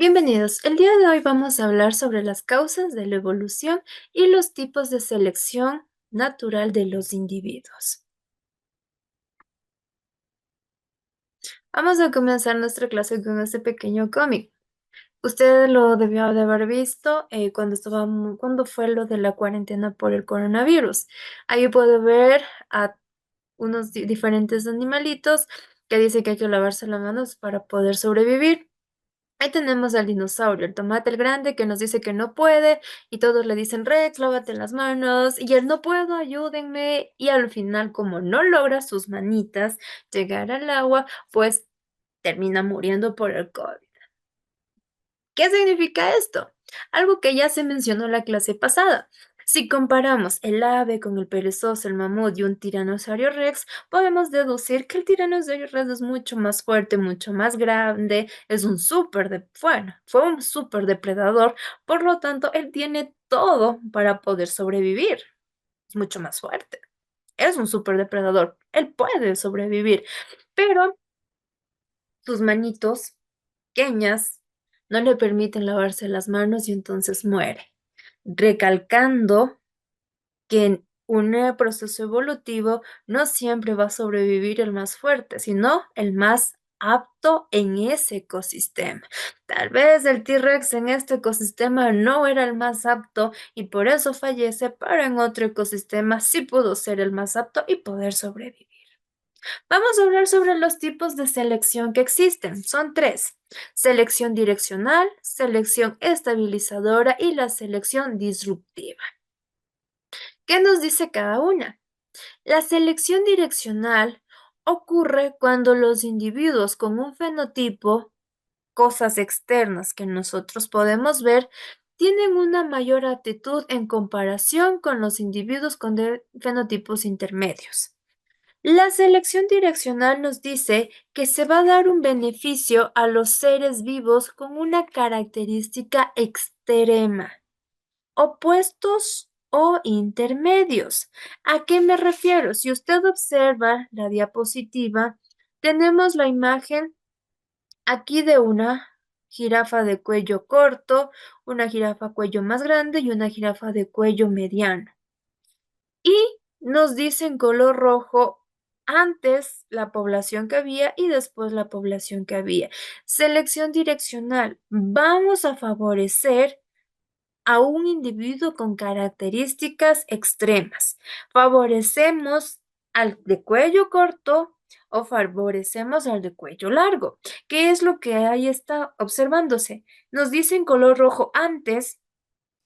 Bienvenidos. El día de hoy vamos a hablar sobre las causas de la evolución y los tipos de selección natural de los individuos. Vamos a comenzar nuestra clase con este pequeño cómic. Usted lo debió de haber visto cuando fue lo de la cuarentena por el coronavirus. Ahí puede ver a unos diferentes animalitos que dice que hay que lavarse las manos para poder sobrevivir. Ahí tenemos al dinosaurio, el tomate el grande, que nos dice que no puede, y todos le dicen, Rex, lávate las manos, y él no puedo, ayúdenme, y al final, como no logra sus manitas llegar al agua, pues termina muriendo por el COVID. ¿Qué significa esto? Algo que ya se mencionó en la clase pasada. Si comparamos el ave con el perezoso, el mamut y un tiranosaurio rex, podemos deducir que el tiranosaurio rex es mucho más fuerte, mucho más grande, es un fue un súper depredador, por lo tanto, él tiene todo para poder sobrevivir. Es mucho más fuerte. Es un súper depredador. Él puede sobrevivir, pero sus manitos pequeñas no le permiten lavarse las manos y entonces muere, recalcando que en un proceso evolutivo no siempre va a sobrevivir el más fuerte, sino el más apto en ese ecosistema. Tal vez el T-Rex en este ecosistema no era el más apto y por eso fallece, pero en otro ecosistema sí pudo ser el más apto y poder sobrevivir. Vamos a hablar sobre los tipos de selección que existen. Son tres: selección direccional, selección estabilizadora y la selección disruptiva. ¿Qué nos dice cada una? La selección direccional ocurre cuando los individuos con un fenotipo, cosas externas que nosotros podemos ver, tienen una mayor aptitud en comparación con los individuos con fenotipos intermedios. La selección direccional nos dice que se va a dar un beneficio a los seres vivos con una característica extrema, opuestos o intermedios. ¿A qué me refiero? Si usted observa la diapositiva, tenemos la imagen aquí de una jirafa de cuello corto, una jirafa cuello más grande y una jirafa de cuello mediano. Y nos dice en color rojo antes la población que había y después la población que había. Selección direccional. Vamos a favorecer a un individuo con características extremas. Favorecemos al de cuello corto o favorecemos al de cuello largo. ¿Qué es lo que ahí está observándose? Nos dice en color rojo antes.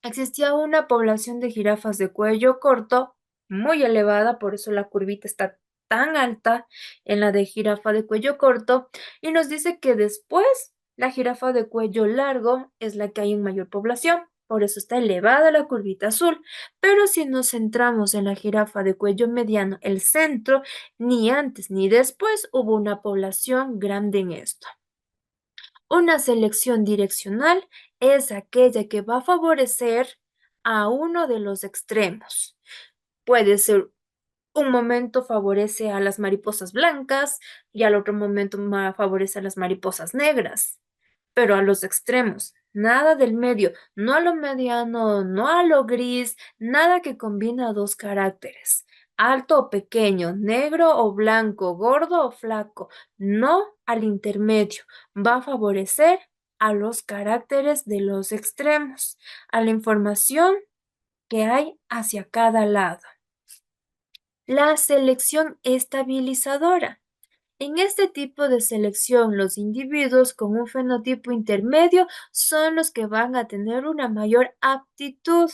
Existía una población de jirafas de cuello corto muy elevada, por eso la curvita está tan alta en la de jirafa de cuello corto, y nos dice que después la jirafa de cuello largo es la que hay en mayor población, por eso está elevada la curvita azul. Pero si nos centramos en la jirafa de cuello mediano, el centro, ni antes ni después hubo una población grande en esto. Una selección direccional es aquella que va a favorecer a uno de los extremos. Puede ser un momento favorece a las mariposas blancas y al otro momento favorece a las mariposas negras, pero a los extremos, nada del medio, no a lo mediano, no a lo gris, nada que combina dos caracteres, alto o pequeño, negro o blanco, gordo o flaco, no al intermedio, va a favorecer a los caracteres de los extremos, a la información que hay hacia cada lado. La selección estabilizadora. En este tipo de selección, los individuos con un fenotipo intermedio son los que van a tener una mayor aptitud.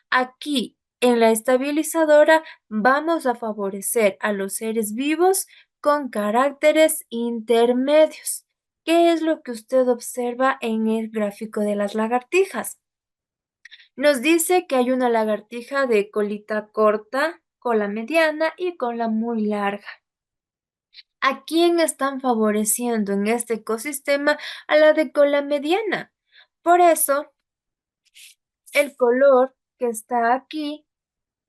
Aquí, en la estabilizadora, vamos a favorecer a los seres vivos con caracteres intermedios. ¿Qué es lo que usted observa en el gráfico de las lagartijas? Nos dice que hay una lagartija de colita corta, cola mediana y cola muy larga. ¿A quién están favoreciendo en este ecosistema? A la de cola mediana. Por eso, el color que está aquí,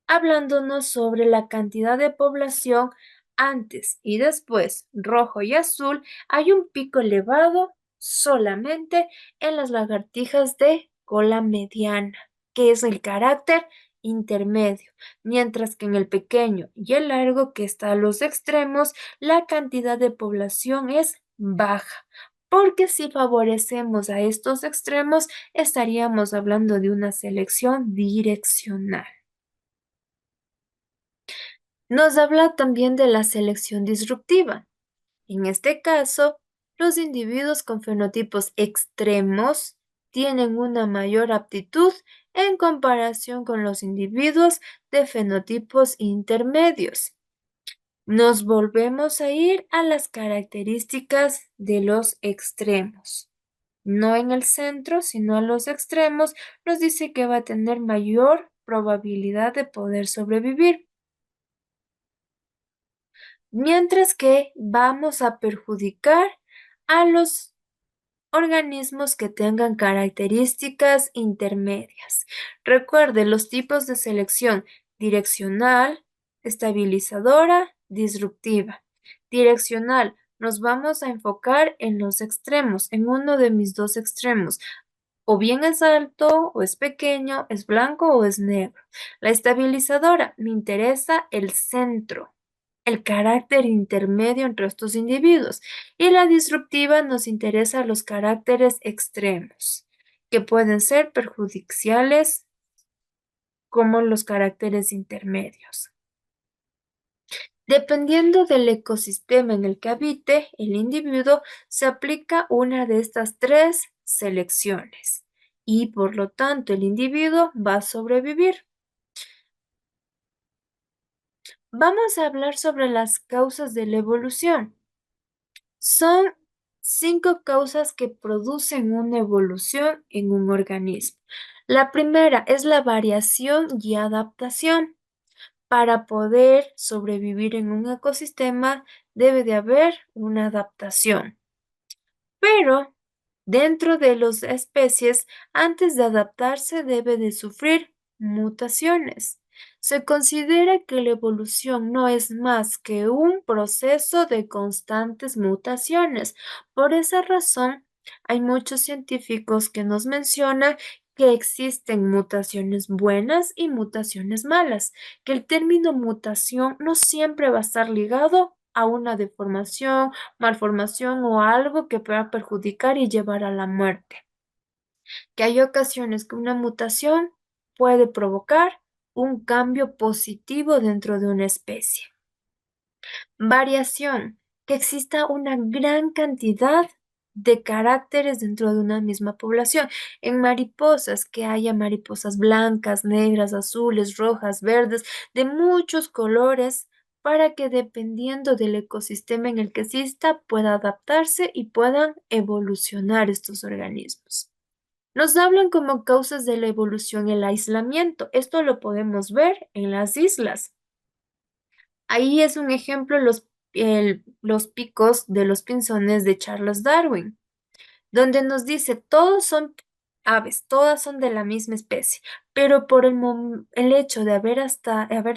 hablándonos sobre la cantidad de población antes y después, rojo y azul, hay un pico elevado solamente en las lagartijas de cola mediana, que es el carácter intermedio, mientras que en el pequeño y el largo, que está a los extremos, la cantidad de población es baja, porque si favorecemos a estos extremos, estaríamos hablando de una selección direccional. Nos habla también de la selección disruptiva. En este caso, los individuos con fenotipos extremos tienen una mayor aptitud en comparación con los individuos de fenotipos intermedios. Nos volvemos a ir a las características de los extremos. No en el centro, sino a los extremos, nos dice que va a tener mayor probabilidad de poder sobrevivir. Mientras que vamos a perjudicar a los organismos que tengan características intermedias. Recuerde los tipos de selección: direccional, estabilizadora, disruptiva. Direccional, nos vamos a enfocar en los extremos, en uno de mis dos extremos. O bien es alto, o es pequeño, es blanco o es negro. La estabilizadora, me interesa el centro, el carácter intermedio entre estos individuos. Y la disruptiva nos interesa los caracteres extremos, que pueden ser perjudiciales como los caracteres intermedios. Dependiendo del ecosistema en el que habite el individuo, se aplica una de estas tres selecciones y por lo tanto el individuo va a sobrevivir. Vamos a hablar sobre las causas de la evolución. Son 5 causas que producen una evolución en un organismo. La primera es la variación y adaptación. Para poder sobrevivir en un ecosistema debe de haber una adaptación. Pero dentro de las especies, antes de adaptarse debe de sufrir mutaciones. Se considera que la evolución no es más que un proceso de constantes mutaciones. Por esa razón, hay muchos científicos que nos mencionan que existen mutaciones buenas y mutaciones malas, que el término mutación no siempre va a estar ligado a una deformación, malformación o algo que pueda perjudicar y llevar a la muerte. Que hay ocasiones que una mutación puede provocar un cambio positivo dentro de una especie. Variación, que exista una gran cantidad de caracteres dentro de una misma población. En mariposas, que haya mariposas blancas, negras, azules, rojas, verdes, de muchos colores, para que dependiendo del ecosistema en el que exista, pueda adaptarse y puedan evolucionar estos organismos. Nos hablan como causas de la evolución el aislamiento. Esto lo podemos ver en las islas. Ahí es un ejemplo los picos de los pinzones de Charles Darwin, donde nos dice, todos son aves, todas son de la misma especie, pero por el hecho de haber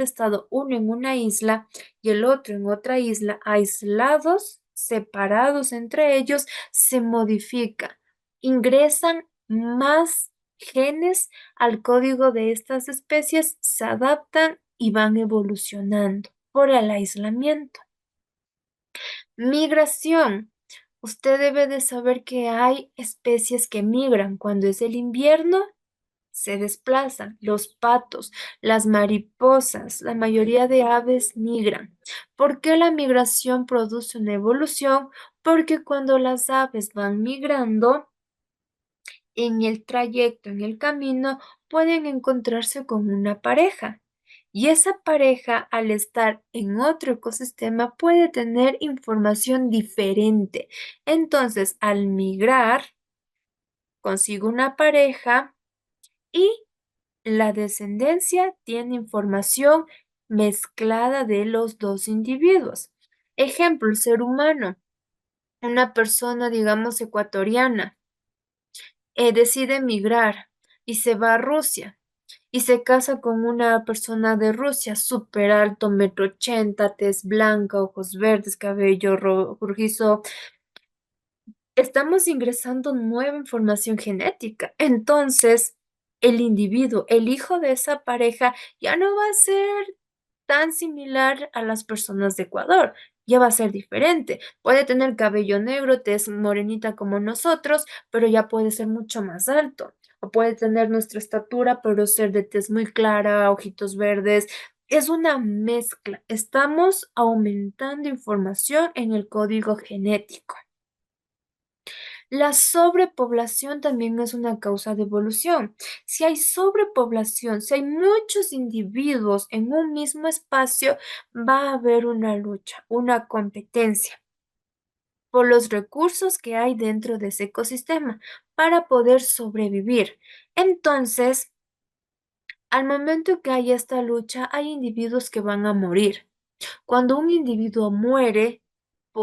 estado uno en una isla y el otro en otra isla, aislados, separados entre ellos, se modifica, ingresan más genes al código de estas especies, se adaptan y van evolucionando por el aislamiento. Migración. Usted debe de saber que hay especies que migran. Cuando es el invierno, se desplazan. Los patos, las mariposas, la mayoría de aves migran. ¿Por qué la migración produce una evolución? Porque cuando las aves van migrando, en el trayecto, en el camino, pueden encontrarse con una pareja. Y esa pareja, al estar en otro ecosistema, puede tener información diferente. Entonces, al migrar, consigo una pareja y la descendencia tiene información mezclada de los dos individuos. Ejemplo, el ser humano, una persona, digamos, ecuatoriana decide emigrar y se va a Rusia y se casa con una persona de Rusia, súper alto, 1,80 m, tez blanca, ojos verdes, cabello rojizo, Estamos ingresando nueva información genética. Entonces, el individuo, el hijo de esa pareja, ya no va a ser tan similar a las personas de Ecuador, ya va a ser diferente. Puede tener cabello negro, tez morenita como nosotros, pero ya puede ser mucho más alto. O puede tener nuestra estatura, pero ser de tez muy clara, ojitos verdes. Es una mezcla. Estamos aumentando información en el código genético. La sobrepoblación también es una causa de evolución. Si hay sobrepoblación, si hay muchos individuos en un mismo espacio, va a haber una lucha, una competencia por los recursos que hay dentro de ese ecosistema para poder sobrevivir. Entonces, al momento que hay esta lucha, hay individuos que van a morir. Cuando un individuo muere,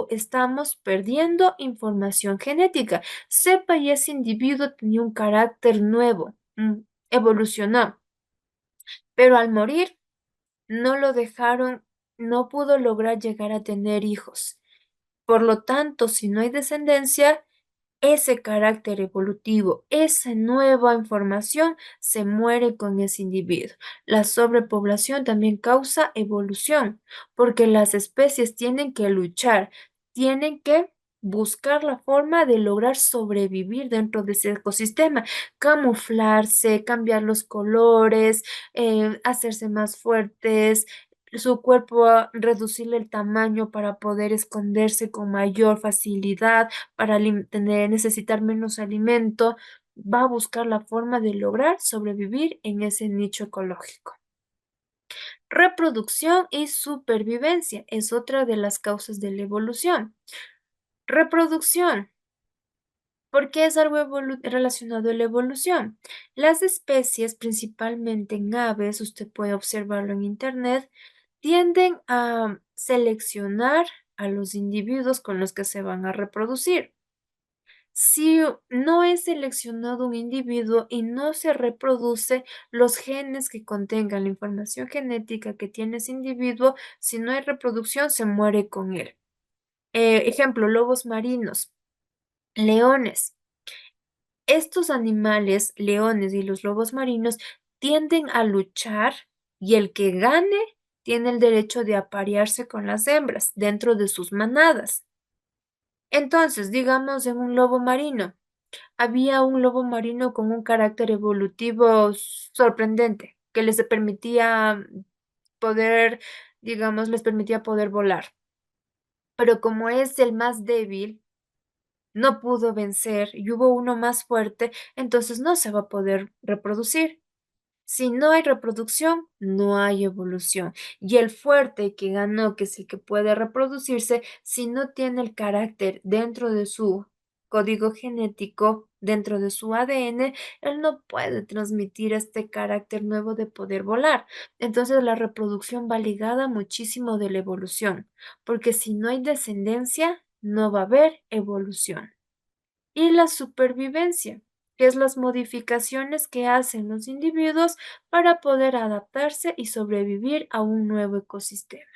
estamos perdiendo información genética. Sepa y ese individuo tenía un carácter nuevo, evolucionó, pero al morir no lo dejaron, no pudo lograr llegar a tener hijos. Por lo tanto, si no hay descendencia, ese carácter evolutivo, esa nueva información se muere con ese individuo. La sobrepoblación también causa evolución, porque las especies tienen que luchar, tienen que buscar la forma de lograr sobrevivir dentro de ese ecosistema, camuflarse, cambiar los colores, hacerse más fuertes, su cuerpo reducirle el tamaño para poder esconderse con mayor facilidad para necesitar menos alimento, va a buscar la forma de lograr sobrevivir en ese nicho ecológico. Reproducción y supervivencia es otra de las causas de la evolución. Reproducción. ¿Por qué es algo relacionado a la evolución? Las especies, principalmente en aves, usted puede observarlo en internet, tienden a seleccionar a los individuos con los que se van a reproducir. Si no es seleccionado un individuo y no se reproduce los genes que contengan la información genética que tiene ese individuo, si no hay reproducción, se muere con él. Ejemplo, lobos marinos, leones. Estos animales, leones y los lobos marinos, tienden a luchar y el que gane tiene el derecho de aparearse con las hembras dentro de sus manadas. Entonces, digamos en un lobo marino. Había un lobo marino con un carácter evolutivo sorprendente, que les permitía poder, digamos, les permitía poder volar. Pero como es el más débil, no pudo vencer y hubo uno más fuerte, entonces no se va a poder reproducir. Si no hay reproducción, no hay evolución. Y el fuerte que ganó, que es el que puede reproducirse, si no tiene el carácter dentro de su código genético, dentro de su ADN, él no puede transmitir este carácter nuevo de poder volar. Entonces la reproducción va ligada muchísimo de la evolución, porque si no hay descendencia, no va a haber evolución. Y la supervivencia, que es las modificaciones que hacen los individuos para poder adaptarse y sobrevivir a un nuevo ecosistema.